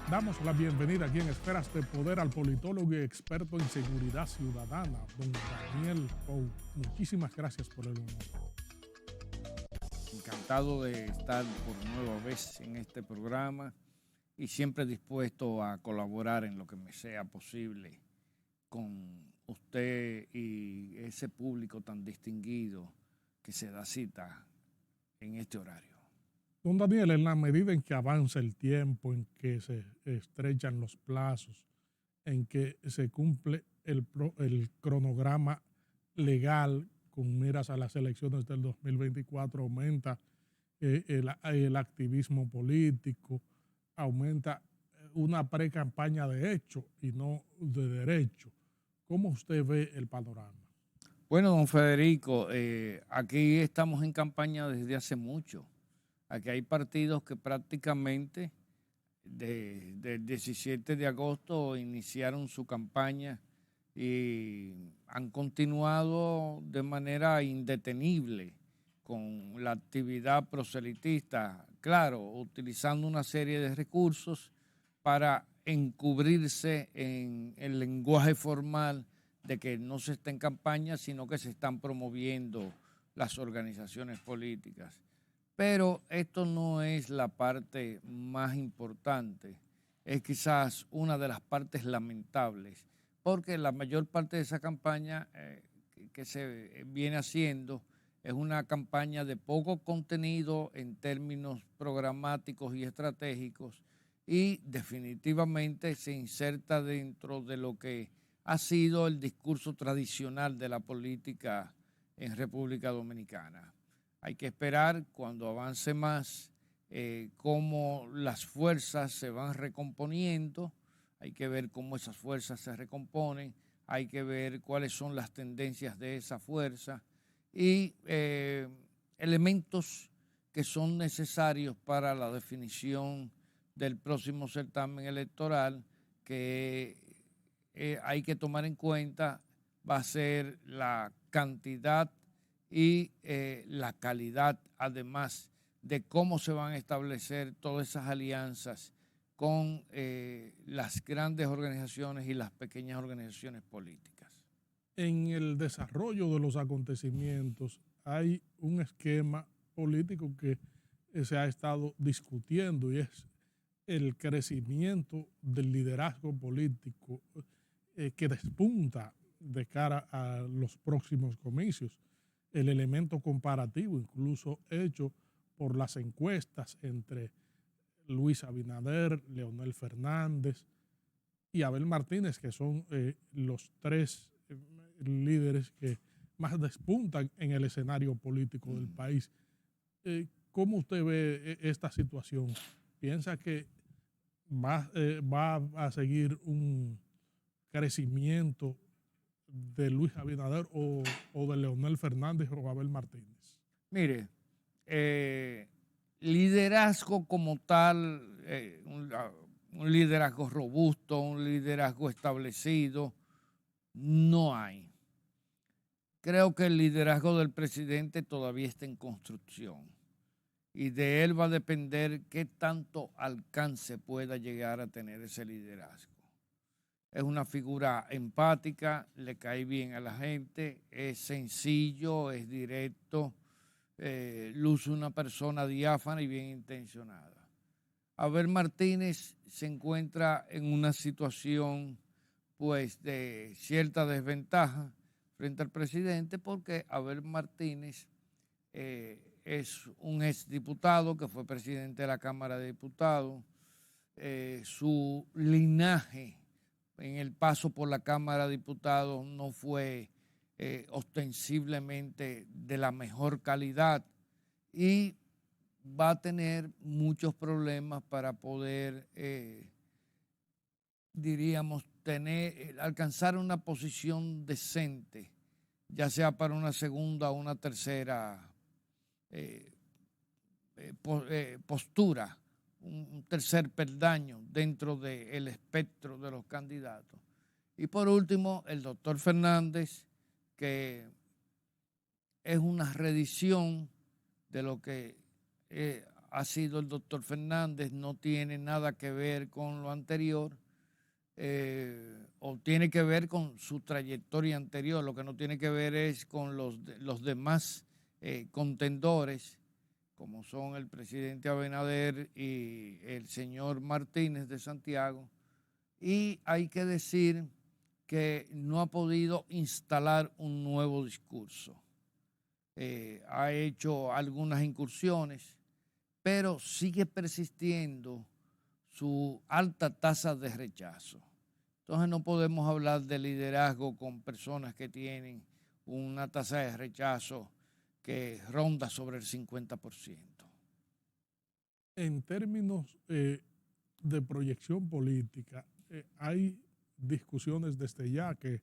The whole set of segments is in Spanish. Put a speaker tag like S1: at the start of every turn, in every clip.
S1: Damos la bienvenida aquí en Esferas de Poder al politólogo y experto en seguridad ciudadana, don Daniel Pou. Muchísimas gracias por el honor.
S2: Encantado de estar por nueva vez en este programa y siempre dispuesto a colaborar en lo que me sea posible con usted y ese público tan distinguido que se da cita en este horario.
S1: Don Daniel, en la medida en que avanza el tiempo, en que se estrechan los plazos, en que se cumple el cronograma legal con miras a las elecciones del 2024, aumenta el activismo político, aumenta una pre-campaña de hecho y no de derecho. ¿Cómo usted ve el panorama?
S2: Bueno, don Federico, aquí estamos en campaña desde hace mucho. Aquí hay partidos que prácticamente desde el 17 de agosto iniciaron su campaña y han continuado de manera indetenible con la actividad proselitista, claro, utilizando una serie de recursos para encubrirse en el lenguaje formal de que no se está en campaña, sino que se están promoviendo las organizaciones políticas. Pero esto no es la parte más importante, es quizás una de las partes lamentables, porque la mayor parte de esa campaña que se viene haciendo es una campaña de poco contenido en términos programáticos y estratégicos y definitivamente se inserta dentro de lo que ha sido el discurso tradicional de la política en República Dominicana. Hay que esperar cuando avance más cómo las fuerzas se van recomponiendo, hay que ver cómo esas fuerzas se recomponen, hay que ver cuáles son las tendencias de esa fuerza y elementos que son necesarios para la definición del próximo certamen electoral que hay que tomar en cuenta va a ser la cantidad y la calidad, además de cómo se van a establecer todas esas alianzas con las grandes organizaciones y las pequeñas organizaciones políticas.
S1: En el desarrollo de los acontecimientos hay un esquema político que se ha estado discutiendo y es el crecimiento del liderazgo político que despunta de cara a los próximos comicios. El elemento comparativo, incluso hecho por las encuestas entre Luis Abinader, Leonel Fernández y Abel Martínez, que son los tres líderes que más despuntan en el escenario político del país. ¿Cómo usted ve esta situación? ¿Piensa que va a seguir un crecimiento de Luis Abinader o de Leonel Fernández o Abel Martínez?
S2: Mire, liderazgo como tal, un liderazgo robusto, un liderazgo establecido, no hay. Creo que el liderazgo del presidente todavía está en construcción y de él va a depender qué tanto alcance pueda llegar a tener ese liderazgo. Es una figura empática, le cae bien a la gente, es sencillo, es directo, luce una persona diáfana y bien intencionada. Abel Martínez se encuentra en una situación pues de cierta desventaja frente al presidente porque Abel Martínez es un exdiputado que fue presidente de la Cámara de Diputados, su linaje en el paso por la Cámara de Diputados no fue ostensiblemente de la mejor calidad y va a tener muchos problemas para poder, diríamos, alcanzar una posición decente, ya sea para una segunda o una tercera postura, un tercer peldaño dentro del espectro de los candidatos. Y por último, el doctor Fernández, que es una reedición de lo que ha sido el doctor Fernández, no tiene nada que ver con lo anterior, o tiene que ver con su trayectoria anterior, lo que no tiene que ver es con los demás contendores, como son el presidente Abinader y el señor Martínez de Santiago, y hay que decir que no ha podido instalar un nuevo discurso. Ha hecho algunas incursiones, pero sigue persistiendo su alta tasa de rechazo. Entonces no podemos hablar de liderazgo con personas que tienen una tasa de rechazo que ronda sobre el 50%.
S1: En términos de proyección política, hay discusiones desde ya que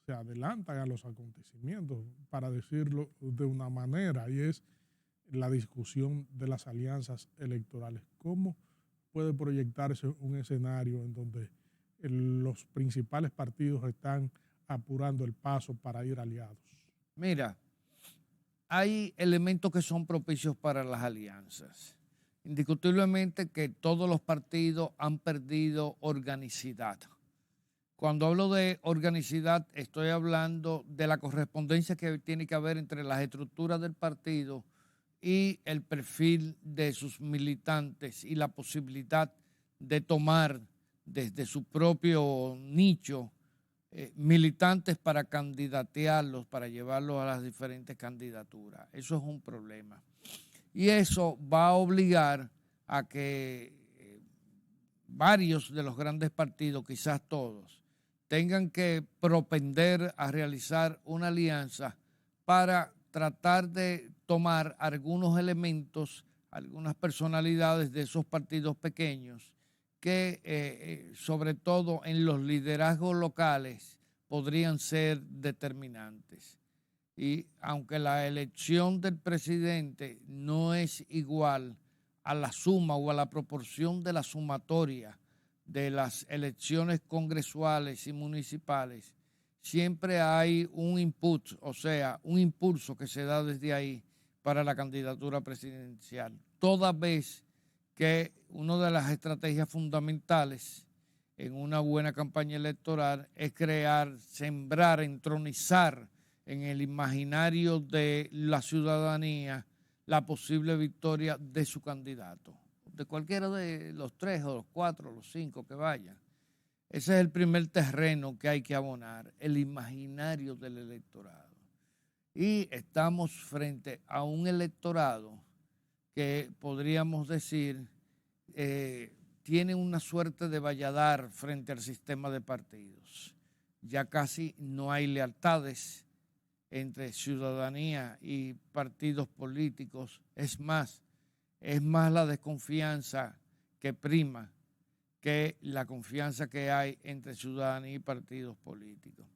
S1: se adelantan a los acontecimientos, para decirlo de una manera, y es la discusión de las alianzas electorales. ¿Cómo puede proyectarse un escenario en donde los principales partidos están apurando el paso para ir aliados?
S2: Mira, hay elementos que son propicios para las alianzas. Indiscutiblemente que todos los partidos han perdido organicidad. Cuando hablo de organicidad, estoy hablando de la correspondencia que tiene que haber entre las estructuras del partido y el perfil de sus militantes y la posibilidad de tomar desde su propio nicho militantes para candidatearlos, para llevarlos a las diferentes candidaturas. Eso es un problema. Y eso va a obligar a que varios de los grandes partidos, quizás todos, tengan que propender a realizar una alianza para tratar de tomar algunos elementos, algunas personalidades de esos partidos pequeños que sobre todo en los liderazgos locales podrían ser determinantes. Y aunque la elección del presidente no es igual a la suma o a la proporción de la sumatoria de las elecciones congresuales y municipales, siempre hay un input, o sea, un impulso que se da desde ahí para la candidatura presidencial. Toda vez que una de las estrategias fundamentales en una buena campaña electoral es crear, sembrar, entronizar en el imaginario de la ciudadanía la posible victoria de su candidato, de cualquiera de los 3 o los 4 o los 5 que vayan. Ese es el primer terreno que hay que abonar, el imaginario del electorado. Y estamos frente a un electorado que podríamos decir tiene una suerte de valladar frente al sistema de partidos. Ya casi no hay lealtades entre ciudadanía y partidos políticos. Es más la desconfianza que prima que la confianza que hay entre ciudadanía y partidos políticos.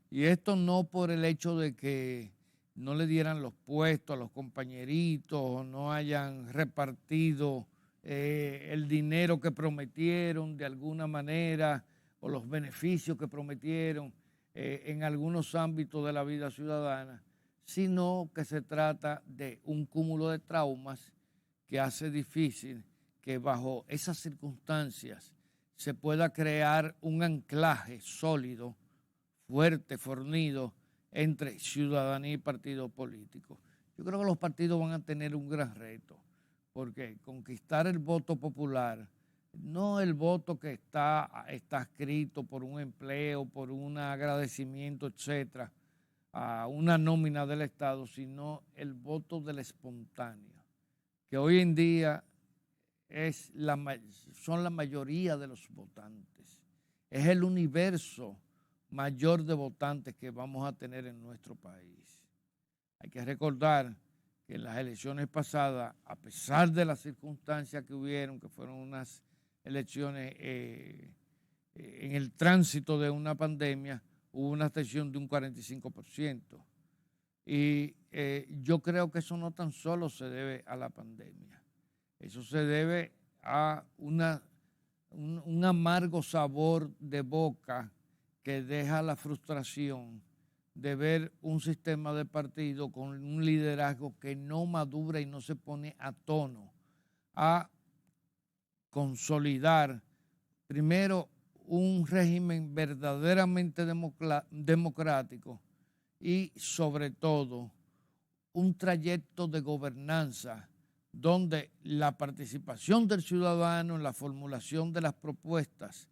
S2: Y esto no por el hecho de que no le dieran los puestos a los compañeritos o no hayan repartido el dinero que prometieron de alguna manera o los beneficios que prometieron en algunos ámbitos de la vida ciudadana, sino que se trata de un cúmulo de traumas que hace difícil que bajo esas circunstancias se pueda crear un anclaje sólido, fuerte, fornido entre ciudadanía y partidos políticos. Yo creo que los partidos van a tener un gran reto, porque conquistar el voto popular, no el voto que está escrito por un empleo, por un agradecimiento, etcétera, a una nómina del Estado, sino el voto del espontáneo, que hoy en día son la mayoría de los votantes. Es el universo mayor de votantes que vamos a tener en nuestro país. Hay que recordar que en las elecciones pasadas, a pesar de las circunstancias que hubieron, que fueron unas elecciones en el tránsito de una pandemia, hubo una abstención de un 45%. Y yo creo que eso no tan solo se debe a la pandemia, eso se debe a un amargo sabor de boca que deja la frustración de ver un sistema de partido con un liderazgo que no madura y no se pone a tono a consolidar primero un régimen verdaderamente democrático y sobre todo un trayecto de gobernanza donde la participación del ciudadano en la formulación de las propuestas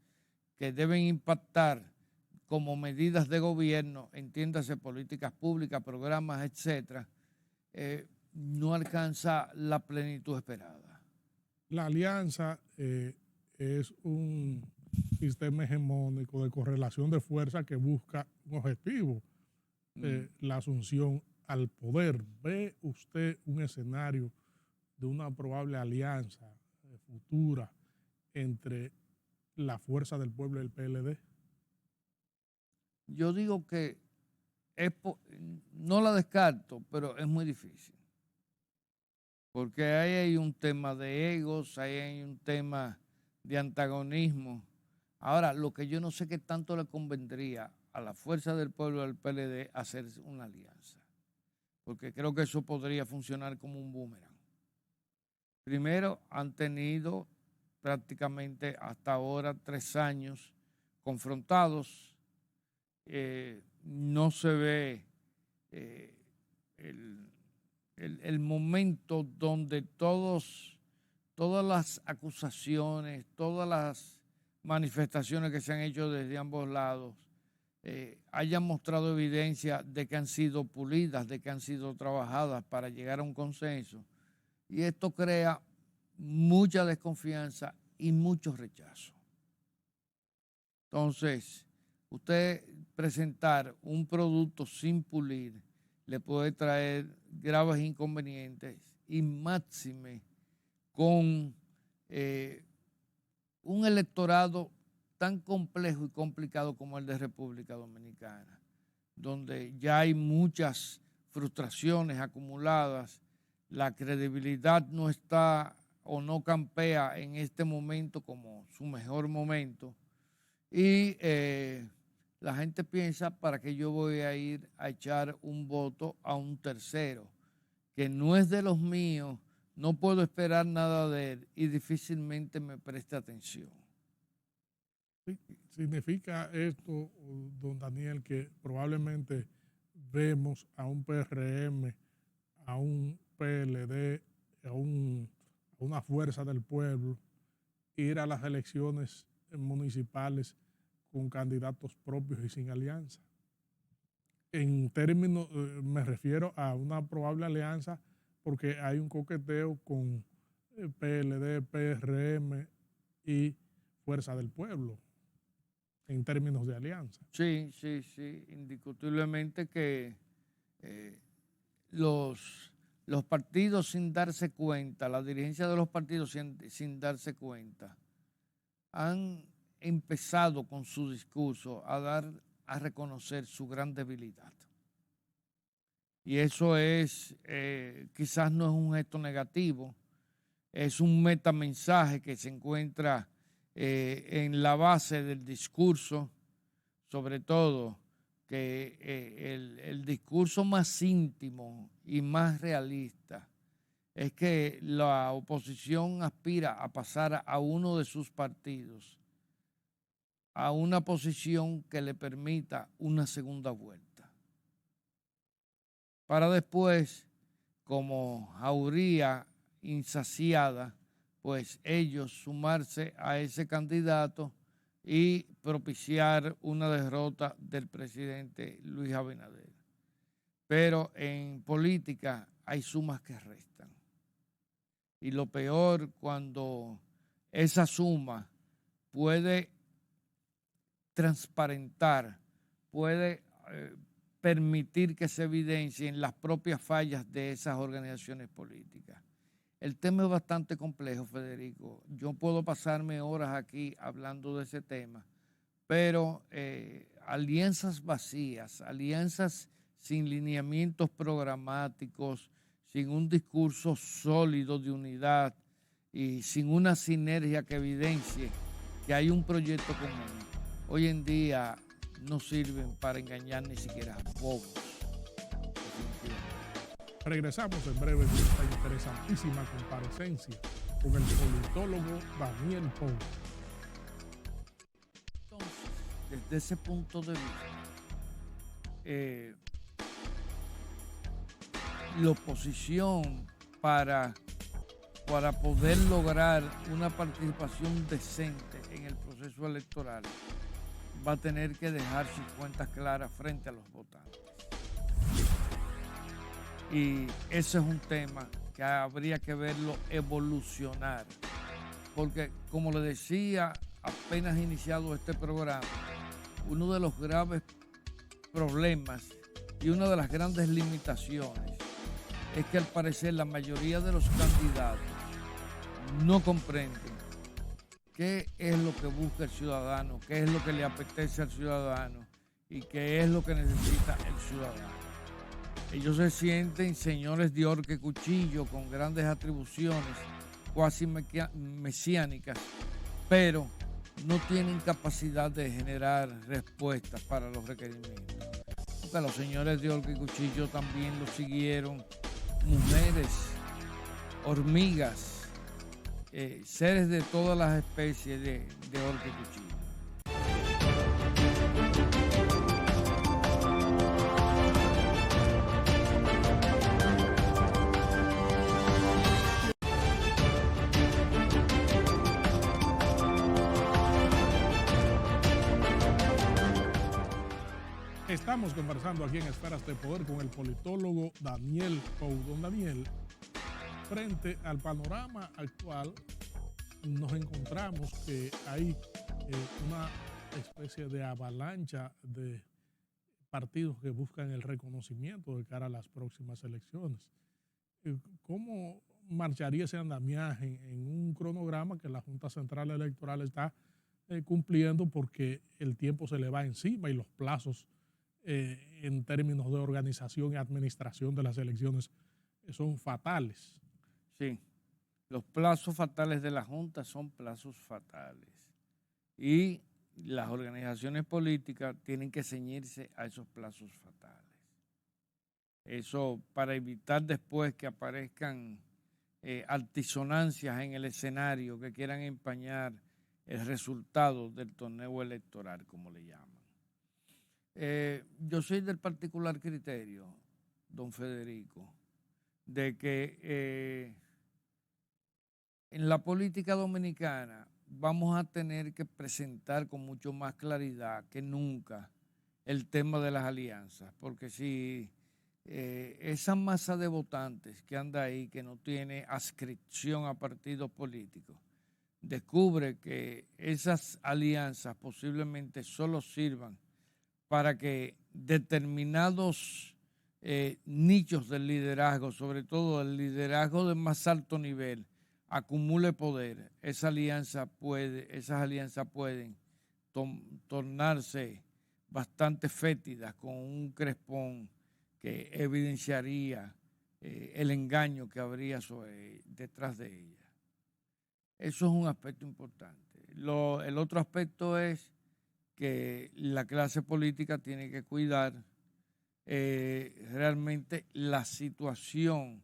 S2: que deben impactar como medidas de gobierno, entiéndase políticas públicas, programas, etcétera, no alcanza la plenitud esperada.
S1: La alianza es un sistema hegemónico de correlación de fuerza que busca un objetivo, la asunción al poder. ¿Ve usted un escenario de una probable alianza futura entre la Fuerza del Pueblo y el PLD?
S2: Yo digo que no la descarto, pero es muy difícil. Porque ahí hay un tema de egos, ahí hay un tema de antagonismo. Ahora, lo que yo no sé qué tanto le convendría a la Fuerza del Pueblo y al PLD hacer una alianza, porque creo que eso podría funcionar como un boomerang. Primero, han tenido prácticamente hasta ahora 3 años confrontados. No se ve el momento donde todas las acusaciones, todas las manifestaciones que se han hecho desde ambos lados hayan mostrado evidencia de que han sido pulidas, de que han sido trabajadas para llegar a un consenso. Y esto crea mucha desconfianza y mucho rechazo. Entonces, usted presentar un producto sin pulir le puede traer graves inconvenientes y máxime con un electorado tan complejo y complicado como el de República Dominicana, donde ya hay muchas frustraciones acumuladas, la credibilidad no está o no campea en este momento como su mejor momento y la gente piensa, ¿para qué yo voy a ir a echar un voto a un tercero que no es de los míos? No puedo esperar nada de él y difícilmente me preste atención.
S1: Sí, significa esto, don Daniel, que probablemente vemos a un PRM, a un PLD, a una Fuerza del Pueblo ir a las elecciones municipales con candidatos propios y sin alianza. En términos, me refiero a una probable alianza porque hay un coqueteo con PLD, PRM y Fuerza del Pueblo en términos de alianza.
S2: Sí, indiscutiblemente que los partidos sin darse cuenta, la dirigencia de los partidos sin darse cuenta, han empezado con su discurso a reconocer su gran debilidad. Y eso es, quizás no es un gesto negativo, es un metamensaje que se encuentra en la base del discurso, sobre todo que el discurso más íntimo y más realista es que la oposición aspira a pasar a uno de sus partidos a una posición que le permita una segunda vuelta, para después, como jauría insaciada, pues ellos sumarse a ese candidato y propiciar una derrota del presidente Luis Abinader. Pero en política hay sumas que restan. Y lo peor cuando esa suma puede transparentar, puede permitir que se evidencien las propias fallas de esas organizaciones políticas. El tema es bastante complejo, Federico. Yo puedo pasarme horas aquí hablando de ese tema, pero alianzas vacías, alianzas sin lineamientos programáticos, sin un discurso sólido de unidad y sin una sinergia que evidencie que hay un proyecto común, hoy en día no sirven para engañar ni siquiera a pocos.
S1: Regresamos en breve de esta interesantísima comparecencia con el politólogo Daniel Pou.
S2: Entonces, desde ese punto de vista, la oposición para poder lograr una participación decente en el proceso electoral va a tener que dejar sus cuentas claras frente a los votantes. Y ese es un tema que habría que verlo evolucionar, porque como le decía, apenas iniciado este programa, uno de los graves problemas y una de las grandes limitaciones es que al parecer la mayoría de los candidatos no comprenden qué es lo que busca el ciudadano, qué es lo que le apetece al ciudadano y qué es lo que necesita el ciudadano. Ellos se sienten señores de horca y cuchillo con grandes atribuciones cuasi mesiánicas, pero no tienen capacidad de generar respuestas para los requerimientos. Porque a los señores de horca y cuchillo también los siguieron mujeres, hormigas, seres de todas las especies de horca y cuchillo.
S1: Estamos conversando aquí en Esferas de Poder con el politólogo Daniel Pou. Don Daniel, frente al panorama actual, nos encontramos que hay una especie de avalancha de partidos que buscan el reconocimiento de cara a las próximas elecciones. ¿Cómo marcharía ese andamiaje en un cronograma que la Junta Central Electoral está cumpliendo, porque el tiempo se le va encima y los plazos en términos de organización y administración de las elecciones son fatales?
S2: Sí, los plazos fatales de la Junta son plazos fatales y las organizaciones políticas tienen que ceñirse a esos plazos fatales. Eso para evitar después que aparezcan altisonancias en el escenario que quieran empañar el resultado del torneo electoral, como le llaman. Yo soy del particular criterio, don Federico, de que en la política dominicana vamos a tener que presentar con mucho más claridad que nunca el tema de las alianzas, porque si esa masa de votantes que anda ahí, que no tiene adscripción a partidos políticos, descubre que esas alianzas posiblemente solo sirvan para que determinados nichos del liderazgo, sobre todo el liderazgo de más alto nivel, acumule poder, esas alianzas pueden tornarse bastante fétidas, con un crespón que evidenciaría el engaño que habría detrás de ella. Eso es un aspecto importante. El otro aspecto es que la clase política tiene que cuidar realmente la situación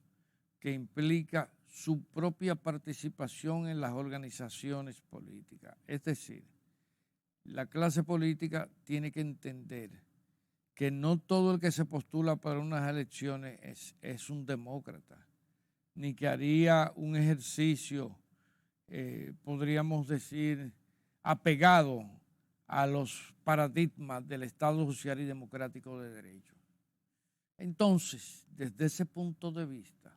S2: que implica su propia participación en las organizaciones políticas. Es decir, la clase política tiene que entender que no todo el que se postula para unas elecciones es un demócrata, ni que haría un ejercicio, podríamos decir, apegado a los paradigmas del Estado social y democrático de derecho. Entonces, desde ese punto de vista,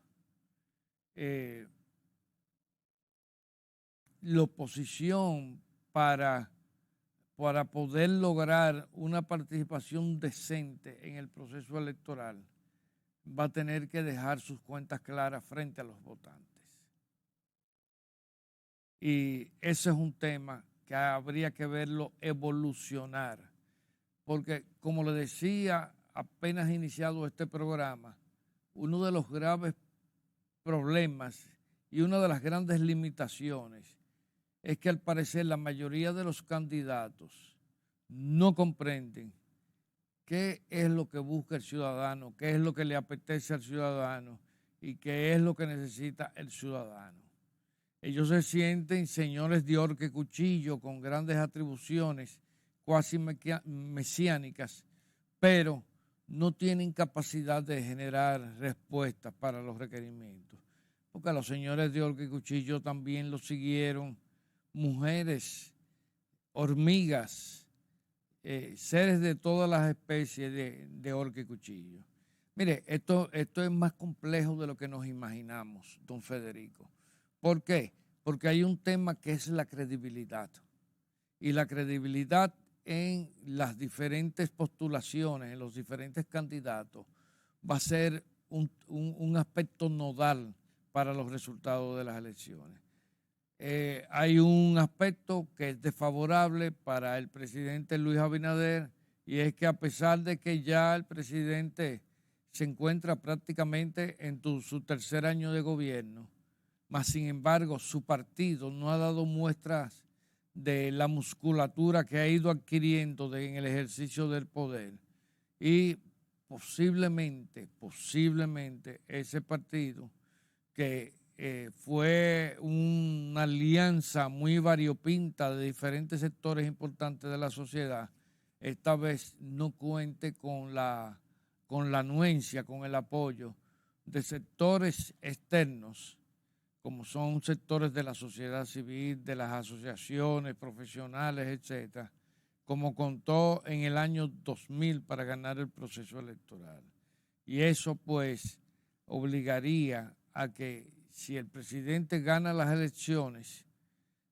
S2: la oposición para poder lograr una participación decente en el proceso electoral va a tener que dejar sus cuentas claras frente a los votantes. Y ese es un tema que habría que verlo evolucionar, porque como le decía, apenas iniciado este programa, uno de los graves problemas y una de las grandes limitaciones es que al parecer la mayoría de los candidatos no comprenden qué es lo que busca el ciudadano, qué es lo que le apetece al ciudadano y qué es lo que necesita el ciudadano. Ellos se sienten señores de horca y cuchillo con grandes atribuciones cuasi mesiánicas, pero no tienen capacidad de generar respuestas para los requerimientos. Porque a los señores de horca y cuchillo también los siguieron mujeres, hormigas, seres de todas las especies de horca y cuchillo. Mire, esto es más complejo de lo que nos imaginamos, don Federico. ¿Por qué? Porque hay un tema que es la credibilidad. Y la credibilidad en las diferentes postulaciones, en los diferentes candidatos, va a ser un aspecto nodal para los resultados de las elecciones. Hay un aspecto que es desfavorable para el presidente Luis Abinader, y es que a pesar de que ya el presidente se encuentra prácticamente en su tercer año de gobierno, mas sin embargo su partido no ha dado muestras de la musculatura que ha ido adquiriendo en el ejercicio del poder, y posiblemente ese partido que fue una alianza muy variopinta de diferentes sectores importantes de la sociedad, esta vez no cuente con la anuencia, con el apoyo de sectores externos, como son sectores de la sociedad civil, de las asociaciones profesionales, etcétera, como contó en el año 2000 para ganar el proceso electoral. Y eso pues obligaría a que si el presidente gana las elecciones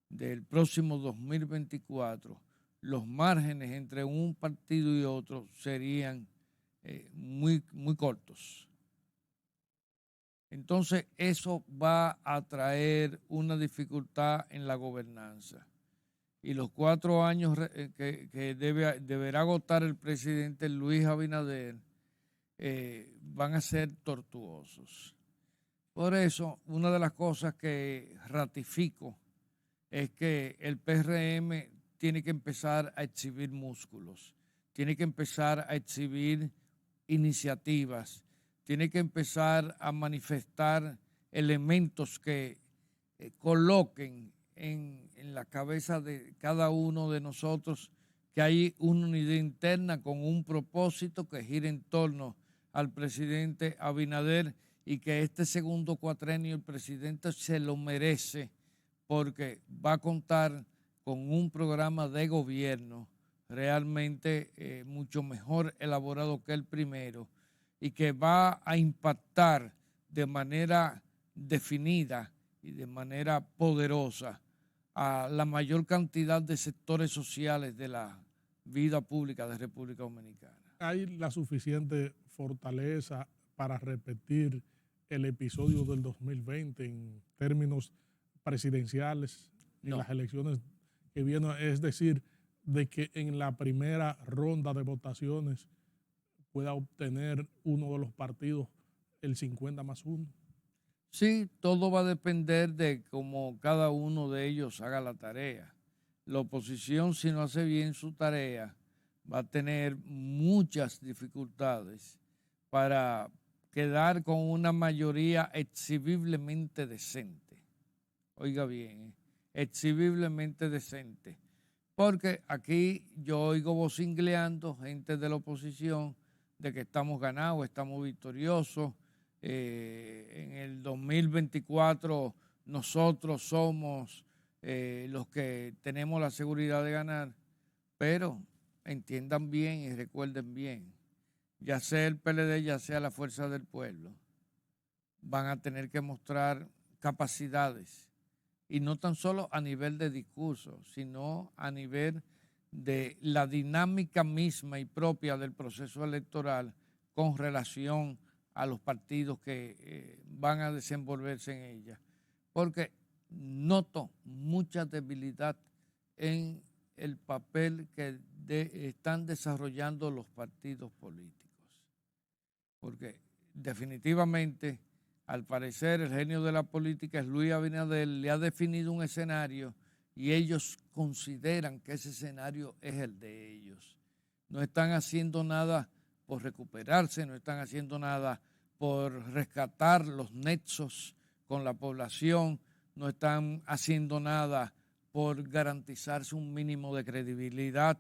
S2: del próximo 2024, los márgenes entre un partido y otro serían muy cortos. Entonces eso va a traer una dificultad en la gobernanza. Y los 4 años que deberá agotar el presidente Luis Abinader van a ser tortuosos. Por eso, una de las cosas que ratifico es que el PRM tiene que empezar a exhibir músculos, tiene que empezar a exhibir iniciativas, tiene que empezar a manifestar elementos que coloquen en la cabeza de cada uno de nosotros que hay una unidad interna con un propósito que gira en torno al presidente Abinader, y que este segundo cuatrenio el presidente se lo merece porque va a contar con un programa de gobierno realmente mucho mejor elaborado que el primero, y que va a impactar de manera definida y de manera poderosa a la mayor cantidad de sectores sociales de la vida pública de República Dominicana.
S1: ¿Hay la suficiente fortaleza para repetir el episodio del 2020 en términos presidenciales en las elecciones que vienen? Es decir, de que en la primera ronda de votaciones pueda obtener uno de los partidos el 50+1.
S2: Sí, todo va a depender de cómo cada uno de ellos haga la tarea. La oposición, si no hace bien su tarea, va a tener muchas dificultades para quedar con una mayoría exhibiblemente decente. Oiga bien, exhibiblemente decente. Porque aquí yo oigo vocingleando gente de la oposición de que estamos ganados, estamos victoriosos. En el 2024 nosotros somos los que tenemos la seguridad de ganar, pero entiendan bien y recuerden bien, ya sea el PLD, ya sea la Fuerza del Pueblo, van a tener que mostrar capacidades, y no tan solo a nivel de discurso, sino a nivel de la dinámica misma y propia del proceso electoral con relación a los partidos que van a desenvolverse en ella. Porque noto mucha debilidad en el papel que están desarrollando los partidos políticos. Porque definitivamente, al parecer, el genio de la política es Luis Abinader, le ha definido un escenario y ellos consideran que ese escenario es el de ellos. No están haciendo nada por recuperarse, no están haciendo nada por rescatar los nexos con la población, no están haciendo nada por garantizarse un mínimo de credibilidad,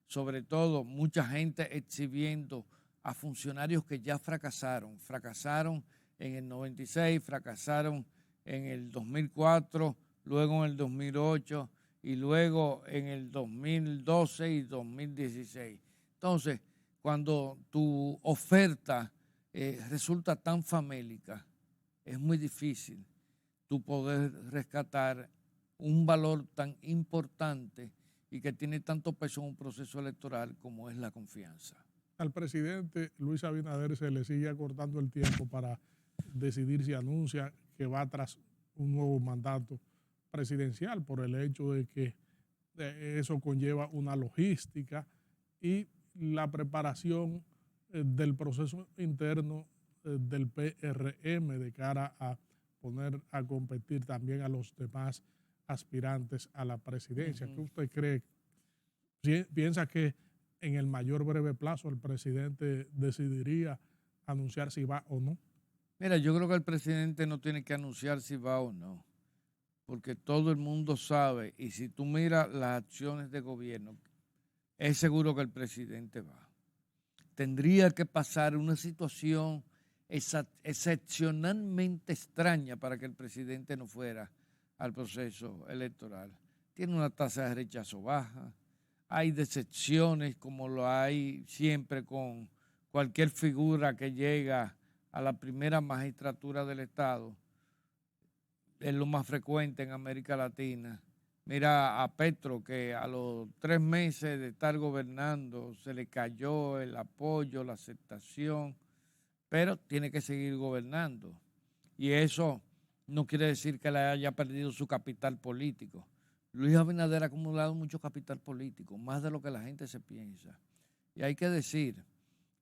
S2: sobre todo mucha gente exhibiendo a funcionarios que ya fracasaron en el 96, fracasaron en el 2004, luego en el 2008 y luego en el 2012 y 2016. Entonces, cuando tu oferta resulta tan famélica, es muy difícil tú poder rescatar un valor tan importante y que tiene tanto peso en un proceso electoral como es la confianza.
S1: Al presidente Luis Abinader se le sigue acortando el tiempo para decidir si anuncia que va tras un nuevo mandato presidencial por el hecho de que eso conlleva una logística y la preparación del proceso interno del PRM de cara a poner a competir también a los demás aspirantes a la presidencia. ¿Qué usted cree? ¿Piensa que en el mayor breve plazo el presidente decidiría anunciar si va o no?
S2: Mira, yo creo que el presidente no tiene que anunciar si va o no, porque todo el mundo sabe, y si tú miras las acciones de gobierno, es seguro que el presidente va. Tendría que pasar una situación excepcionalmente extraña para que el presidente no fuera al proceso electoral. Tiene una tasa de rechazo baja, hay decepciones como lo hay siempre con cualquier figura que llega a la primera magistratura del Estado. Es lo más frecuente en América Latina. Mira a Petro, que a los 3 meses de estar gobernando se le cayó el apoyo, la aceptación, pero tiene que seguir gobernando. Y eso no quiere decir que le haya perdido su capital político. Luis Abinader ha acumulado mucho capital político, más de lo que la gente se piensa. Y hay que decir,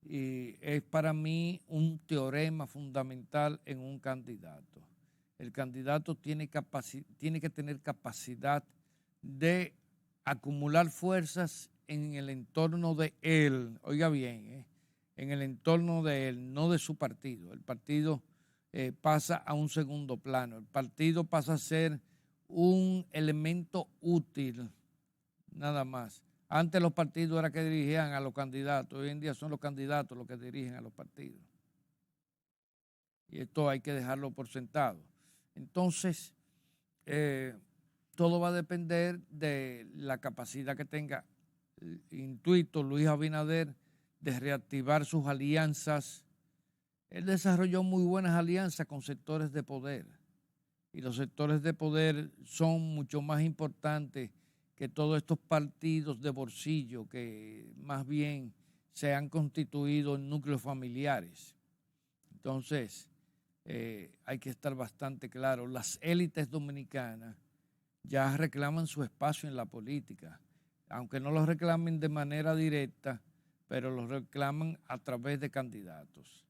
S2: y es para mí un teorema fundamental en un candidato. El candidato tiene que tener capacidad de acumular fuerzas en el entorno de él, oiga bien, en el entorno de él, no de su partido. El partido pasa a un segundo plano, el partido pasa a ser un elemento útil, nada más. Antes los partidos era que dirigían a los candidatos, hoy en día son los candidatos los que dirigen a los partidos. Y esto hay que dejarlo por sentado. Entonces, todo va a depender de la capacidad que tenga, intuito, Luis Abinader de reactivar sus alianzas. Él desarrolló muy buenas alianzas con sectores de poder y los sectores de poder son mucho más importantes que todos estos partidos de bolsillo que más bien se han constituido en núcleos familiares. Entonces, hay que estar bastante claro. Las élites dominicanas ya reclaman su espacio en la política, aunque no lo reclamen de manera directa, pero lo reclaman a través de candidatos.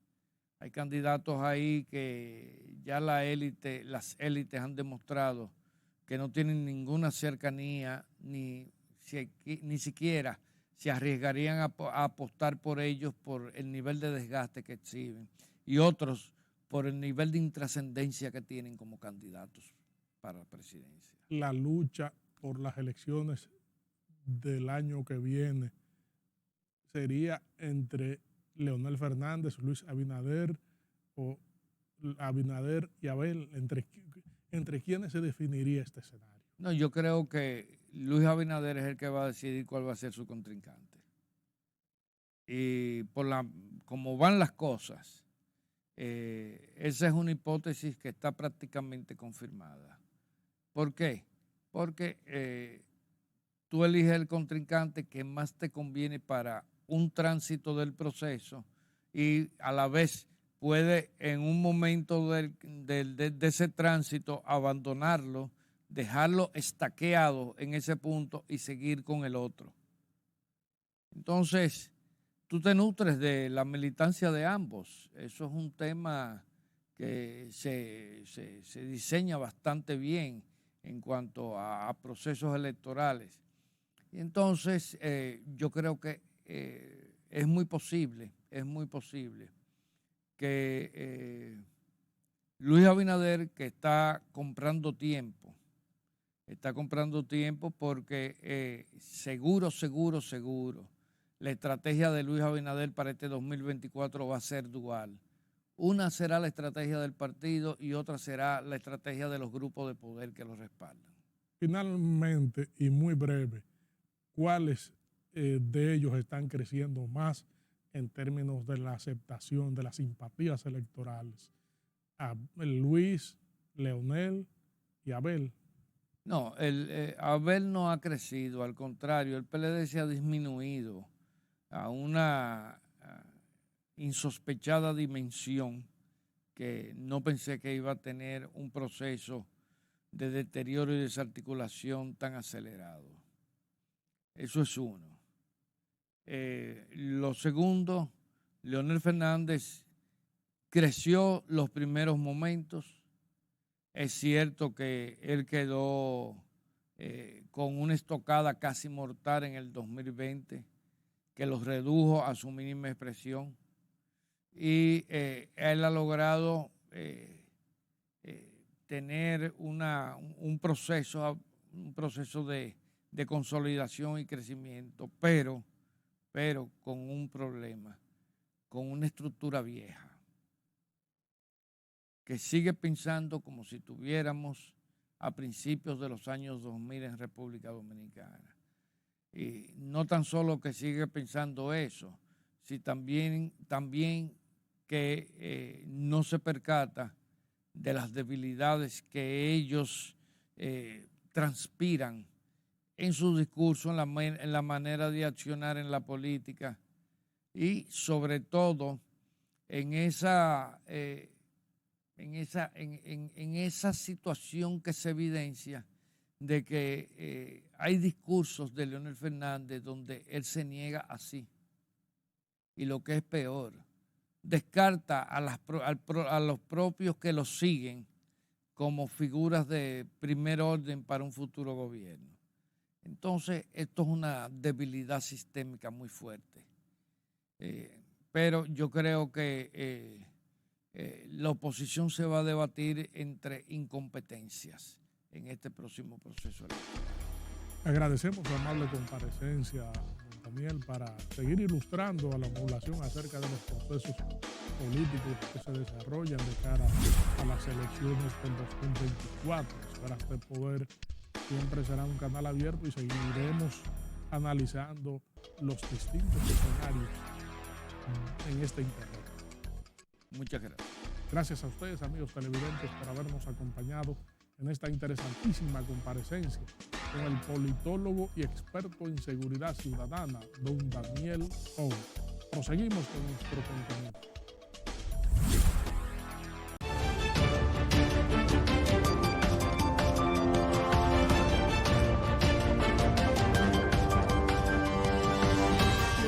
S2: Hay candidatos ahí que ya las élites han demostrado que no tienen ninguna cercanía, ni siquiera se arriesgarían a apostar por ellos por el nivel de desgaste que exhiben, y otros por el nivel de intrascendencia que tienen como candidatos para la presidencia.
S1: La lucha por las elecciones del año que viene sería entre Leonel Fernández, Luis Abinader o Abinader y Abel. ¿Entre quiénes se definiría este escenario?
S2: No, yo creo que Luis Abinader es el que va a decidir cuál va a ser su contrincante. Y como van las cosas, esa es una hipótesis que está prácticamente confirmada. ¿Por qué? Porque tú eliges el contrincante que más te conviene para un tránsito del proceso y a la vez puede en un momento de ese tránsito abandonarlo, dejarlo estaqueado en ese punto y seguir con el otro. Entonces, tú te nutres de la militancia de ambos. Eso es un tema que se diseña bastante bien en cuanto a procesos electorales. Y entonces, yo creo que es muy posible que Luis Abinader, que está comprando tiempo porque seguro, la estrategia de Luis Abinader para este 2024 va a ser dual. Una será la estrategia del partido y otra será la estrategia de los grupos de poder que lo respaldan.
S1: Finalmente, y muy breve, ¿cuáles de ellos están creciendo más en términos de la aceptación, de las simpatías electorales? Luis, Leonel y Abel.
S2: No, Abel no ha crecido, al contrario, el PLD se ha disminuido a una insospechada dimensión que no pensé que iba a tener un proceso de deterioro y desarticulación tan acelerado. Eso es uno. Lo segundo, Leonel Fernández creció los primeros momentos. Es cierto que él quedó con una estocada casi mortal en el 2020, que los redujo a su mínima expresión. Y él ha logrado tener un proceso de consolidación y crecimiento, pero con un problema, con una estructura vieja, que sigue pensando como si tuviéramos a principios de los años 2000 en República Dominicana. Y no tan solo que sigue pensando eso, sino también que no se percata de las debilidades que ellos transpiran en su discurso, en la manera de accionar en la política y sobre todo en esa situación que se evidencia de que hay discursos de Leonel Fernández donde él se niega así. Y lo que es peor, descarta a los propios que lo siguen como figuras de primer orden para un futuro gobierno. Entonces, esto es una debilidad sistémica muy fuerte. Pero yo creo que la oposición se va a debatir entre incompetencias en este próximo proceso electoral.
S1: Agradecemos su amable comparecencia, don Daniel, para seguir ilustrando a la población acerca de los procesos políticos que se desarrollan de cara a las elecciones del 2024. Esferas de Poder siempre será un canal abierto y seguiremos analizando los distintos escenarios en este internet.
S2: Muchas gracias.
S1: Gracias a ustedes, amigos televidentes, por habernos acompañado en esta interesantísima comparecencia con el politólogo y experto en seguridad ciudadana, don Daniel Owen. Proseguimos con nuestro contenido.